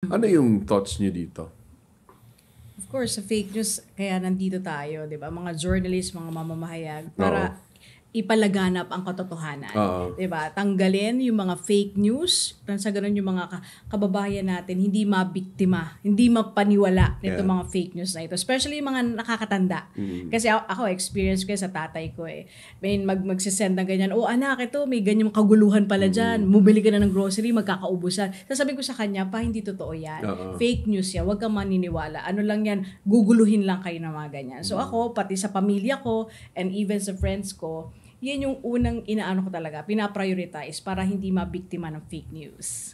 Ano yung thoughts niyo dito? Of course, sa fake news, kaya nandito tayo, di ba? Mga journalists, mga mamamahayag, para ipalaganap ang katotohanan. Oo. Di ba? Tanggalin yung mga fake news, sa ganun yung mga kababayan natin, hindi mabiktima, hindi mapaniwala nito mga fake news na ito. Especially yung mga nakakatanda. Kasi ako, experience ko sa tatay ko eh. May magsisend ng ganyan, oh anak, ito, may ganyang kaguluhan pala dyan. Bumili ka na ng grocery, magkakaubusan. Sasabihin ko sa kanya, pa, hindi totoo yan. Fake news yan, huwag kang maniniwala. Ano lang yan, guguluhin lang kayo ng mga ganyan. So ako, pati sa pamilya ko, and even sa friends ko, yan yung unang inaano ko talaga, pinaprioritize para hindi mabiktima ng fake news.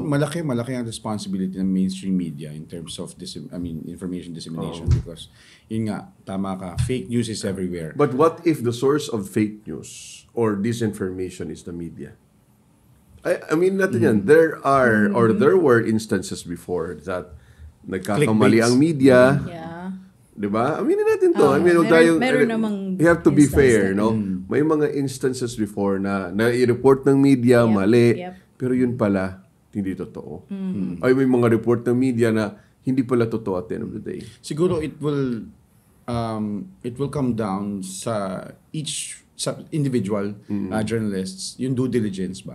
Malaki ang responsibility ng mainstream media in terms of information dissemination because yun nga, tama ka, fake news is everywhere. But what if the source of fake news or disinformation is the media? I mean, natin yan. There are, or there were instances before that nagkakamali ang media. Yeah. Diba? Aminin natin to. Huwag tayong, meron namang you have to be fair, no? May mga instances before na i-report ng media, mali. Pero yun pala, hindi totoo. Ay, may mga report ng media na hindi pala totoo at the end of the day. Siguro it will come down sa each individual journalists, yung due diligence ba?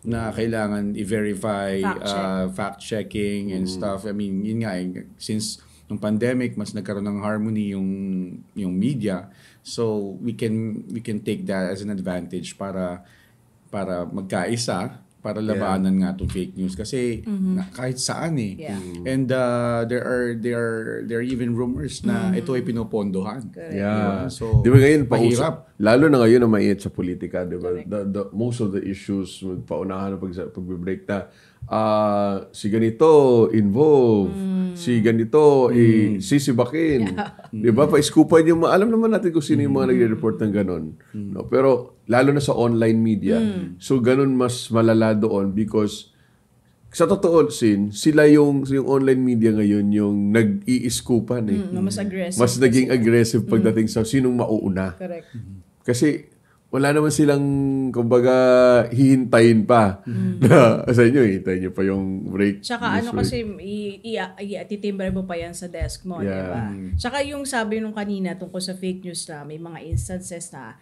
Na kailangan i-verify, fact-checking and stuff. I mean, yun nga, since nung pandemic, mas nagkaroon ng harmony yung media. So, we can take that as an advantage para magkaisa, para labanan nga itong fake news kasi kahit saan eh. And there are even rumors na ito ay pinopondohan. Yeah. So, di ba ngayon, mahirap. Lalo na ngayon na mainit sa politika, di ba? Most of the issues, paunahan na pag-break na, si ganito involved, si ganito sisibakin. Di ba? Pa-iskupan yung alam naman natin kung sino yung mga nagre-report ng ganon. No? Pero lalo na sa online media, so ganon mas malala doon because sa totoo sila yung online media ngayon yung nag-iiskupan eh. Mas aggressive. Mas naging aggressive pagdating sa sinong mauuna. Correct. Kasi wala naman silang, kumbaga, hihintayin pa. Sa inyo, hihintayin nyo pa yung break. Tsaka ano kasi, ititimbre mo pa yan sa desk mo, di ba? Tsaka yung sabi nung kanina tungkol sa fake news na may mga instances na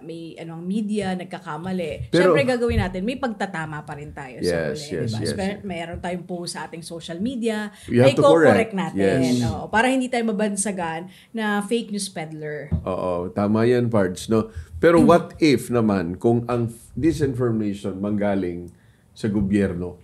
may media nagkakamali. Pero, siyempre gagawin natin, may pagtatama pa rin tayo sa huli. Diba? Mayroon tayong post sa ating social media, may correct natin. Para hindi tayo mabansagan na fake news peddler. Oo, tama yan, Pards. No? Pero what if naman kung ang disinformation manggaling sa gobyerno?